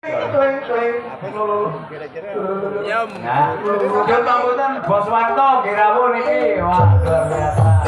Nah, wujud pambutan Bos Wanto Girawu niki. Wah, luar biasa.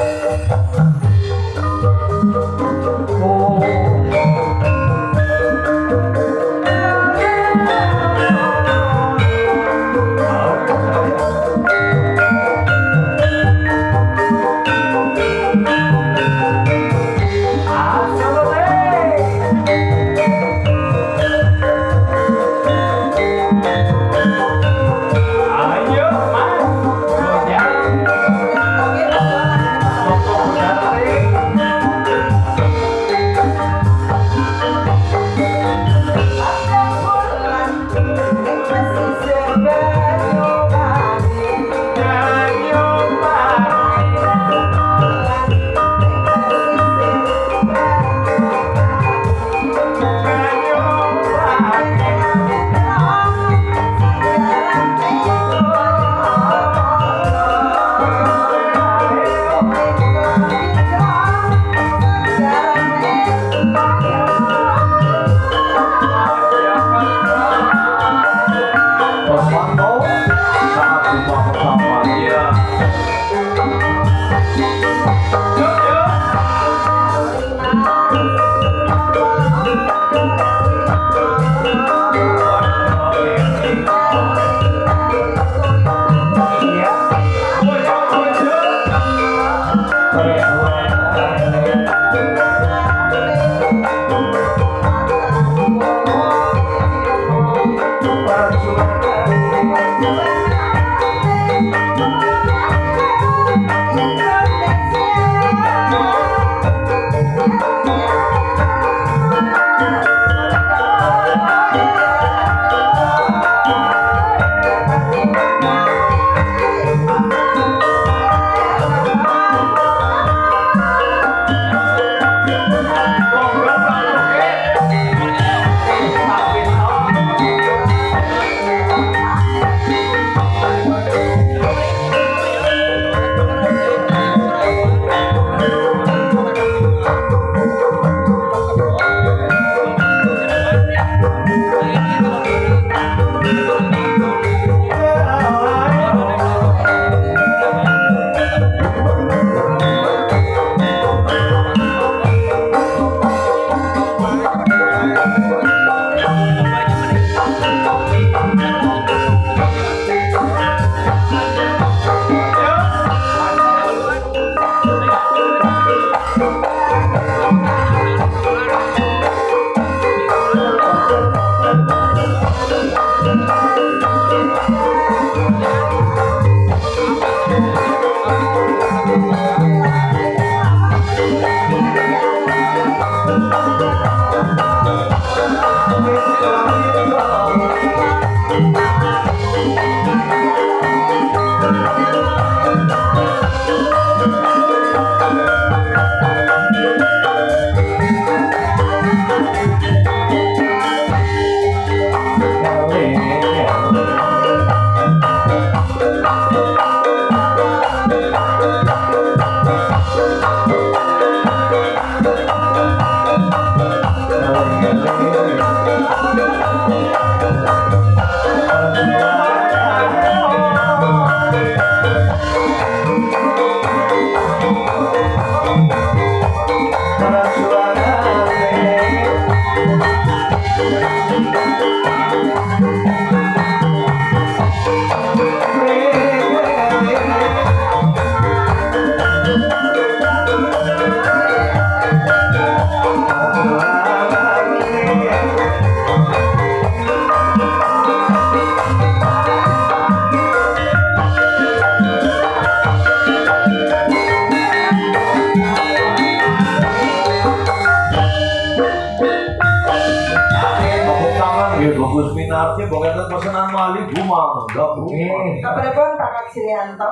Minarti bongkar pesanan wali bumang, enggak bumang. Kapanipun Pak Kaksirianto?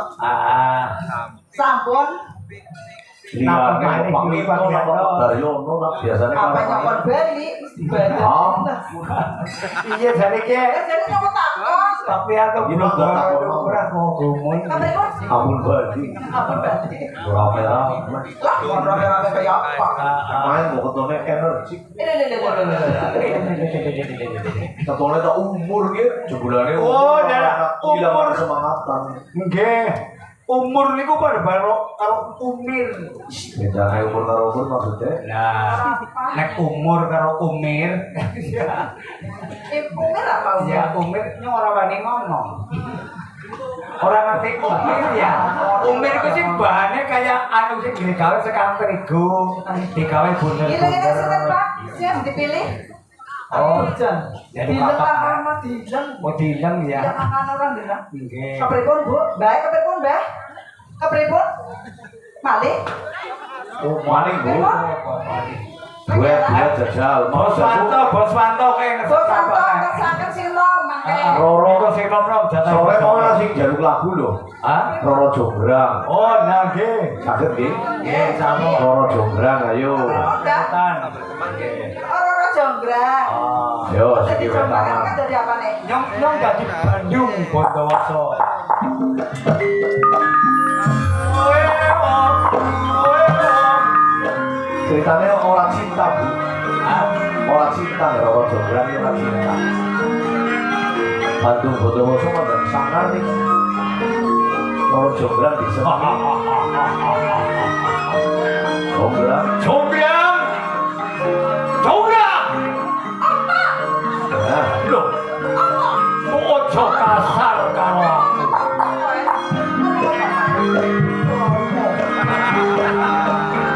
Sampun. Nah, panggil Pak Daryono lah biasanya. Apa nyokot bali? Ah, iya dari ke. Jadi nyokot takon. Tapi aku Ini belum udah tak tahu mau. berat mau gumun. Kapripun? Ampun badi. Apa berarti? Ora merah. Lah, orang kayak apa? Main mau ketone energi. Ketone tak umur ge jebulane. Oh, dah. Hilang Umur. semangatan. Nggih. Umur niku pada baro karo umir. Bedane umur karo umur maksudnya. Lah, nek umur karo umir. Umur apa umur? Ya umir ini orang wani ngomong. Orang ngerti umir ya. Umir itu sih bahannya kayak anu sih digawe sekam terigu, digawe Ini bunder-bunder. sinten Pak? Siap dipilih? Oh, Dilan. jadi Dilan kakak. apa sama Dilan? Mau dilem ya. Ya makan orang Dilan. Nggih. Kapripun Bu? Baik kapripun Mbah? Kapripun? Malih? Oh, maling Bu. Gue jajal. Mau Bos Wanto kayak Bos Santo ngersaken sinom mangke. Roro Roro sing nom-nom jatah. sore mau ana sing jaluk lagu lho. Hah? Roro Jonggrang. Oh, nah nggih. Saged nggih? Nggih, sama. Roro Jonggrang ayo. Ora jonggrang. Oh. Yo, Jadi siki jonggrang kan wetaman. dari apa nih? Nyong dadi Bandung Bondowoso. Ceritanya orang cinta Bu. Orang cinta ya Roro Jonggrang ini orang cinta. Bandung Bondowoso dan sangar nih. Roro Jonggrang di sini. Jonggrang. Jonggrang. Jonggrang. Nah, Loh. Ojo kasar karo aku.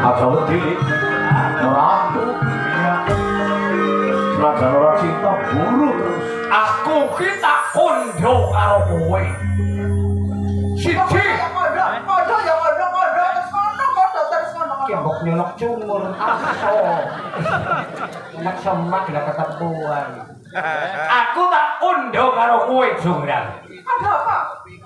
aja wedi. Ora aku. Senajan ora cinta buru terus. Aku ki tak kondo karo kowe. Siji. Kembok nyolok cumur aso. Enak semak lah ketepuan. Aku tak kondo karo kowe Jonggrang.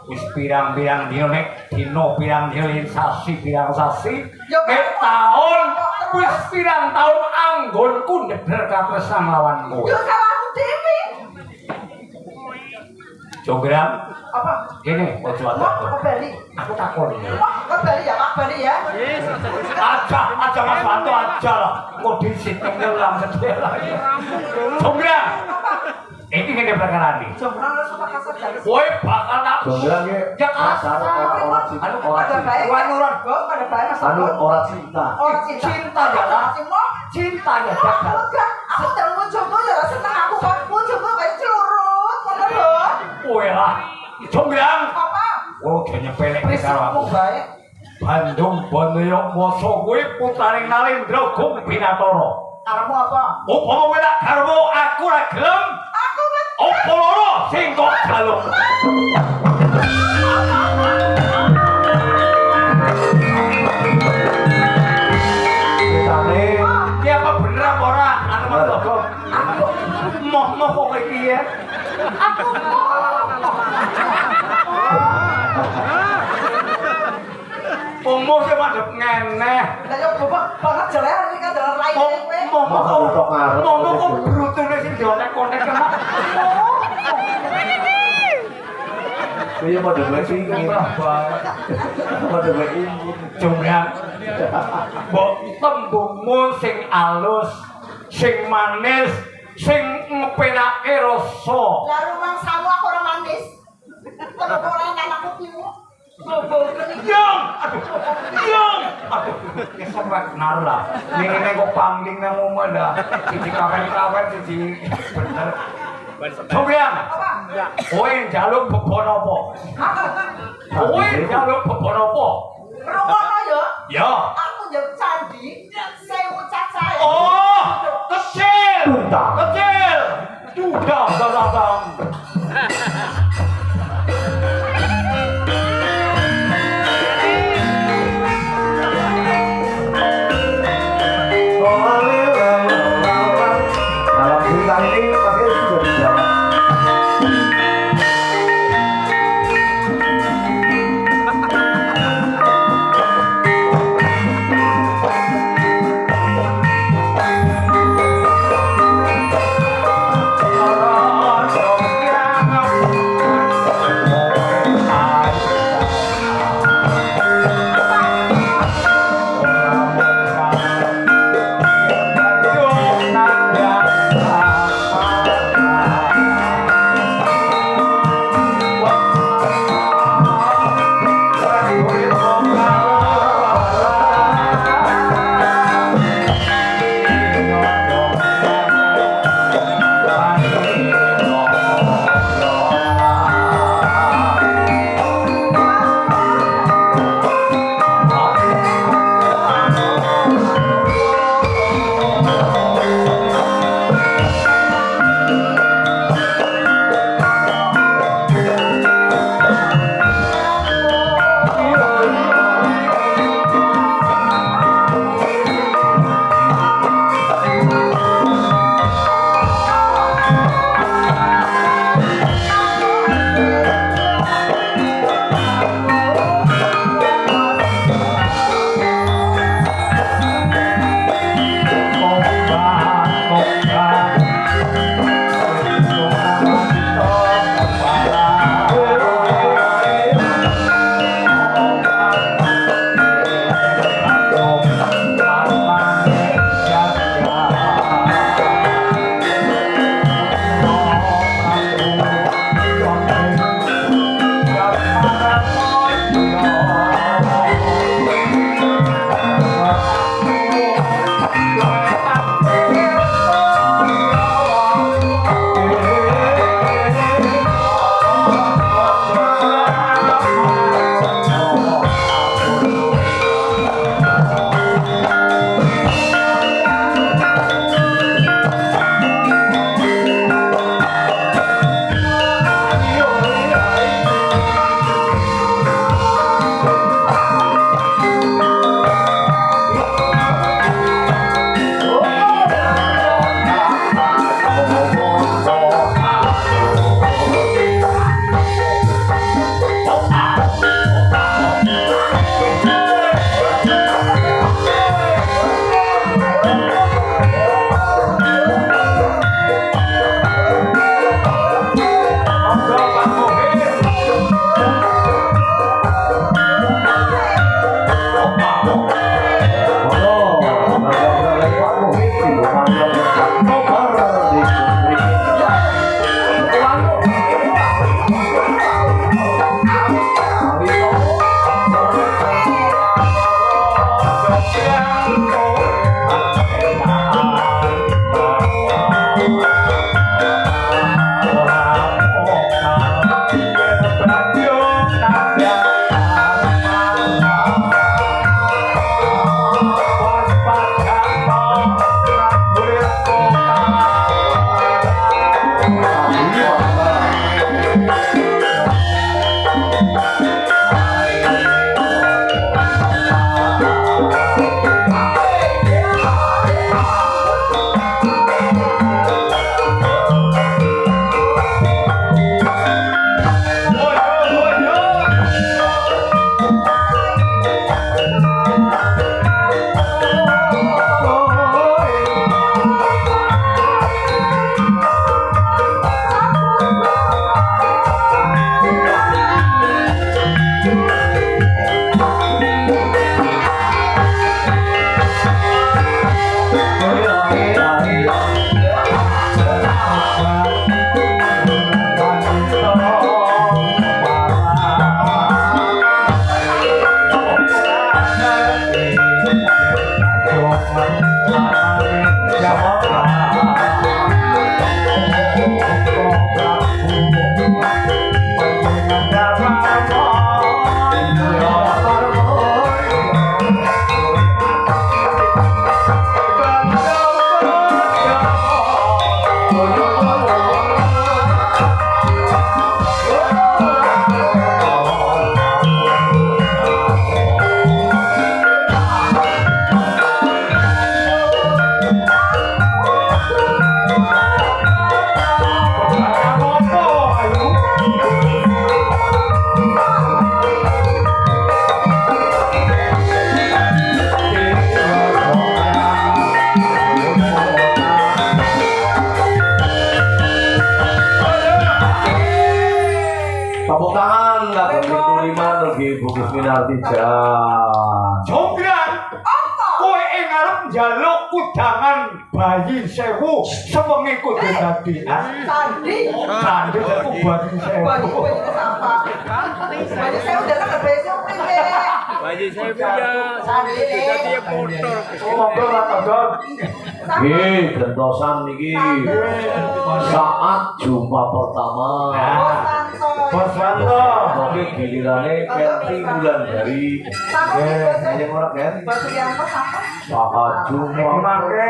Wis pirang-pirang dino nek dino pirang-pirang sasi pirang sasi. Nek taun wis pirang taun anggonku ndeder katresnan lawan kowe. Jonggrang, gini, ojo aku takon. Aja Mas Wanto aja lah. Kok disiteng ngelam sedela. Jonggrang, ini ngene perkara ini. Kowe bakal tak Jonggrang ki ya kasar ora cinta. Anu ora cinta. cinta ya lah. Cinta ya gagal. Kowe lah. Jonggrang. Oh, kayaknya pelek nih karo aku. Bandung Bondowoso kuwi putraning Nalendra Gumpinatara. Karepmu apa? Upama kowe tak garwa aku ra gelem, Aku kan opo loro sing kok jaluk. Ceritane Ki apa bener apa ora? Anu Mas Logo. Moh kok kowe iki ya. Umur ki madhep ngeneh. lah yo bapak banget jelek ini kan dalam lain kowe. Momo kok brutune sing dionek-onek kena. kuwi padha wae pingin. Padha wae ingin. Jonggrang. Mbok tembungmu sing alus, sing manis, sing ngepenake rasa. Lah rumah samu aku ora manis. Tetep ora anakku pimu. Yang, aduh, kesempat nara. Ini kok pangling nang omah dah. Siji kawen-kawen, siji bener. Jonggrang, kowe njaluk bebon apa? Kowe njaluk bebon apa? Rungono yo. Ya. Aku yo candi sewu cacahe. Oh, kecil, Tundang. kecil. Dudang. Dalam cerita ini pakai sudah dijawab. Jonggrang Tepuk tangan kagem Liman ugi Bukis Minarti Jan. Jonggrang, kowe ing arep njaluk kudangan bayi sewu sewengi kudu dadi. Sandi. Sandi aku bayi sewu. Bayi apa? Bayi saya udah kan besok priwe. Bayi saya punya Sandi. jadi motor. Monggo Mas Todon. Nggih, gentosan niki saat jumpa pertama. Bos Wanto. Oke, gilirane Kenti Wulandari. Sama Nggih, ora Ken. Batu yang apa? Saat jumpa Mangke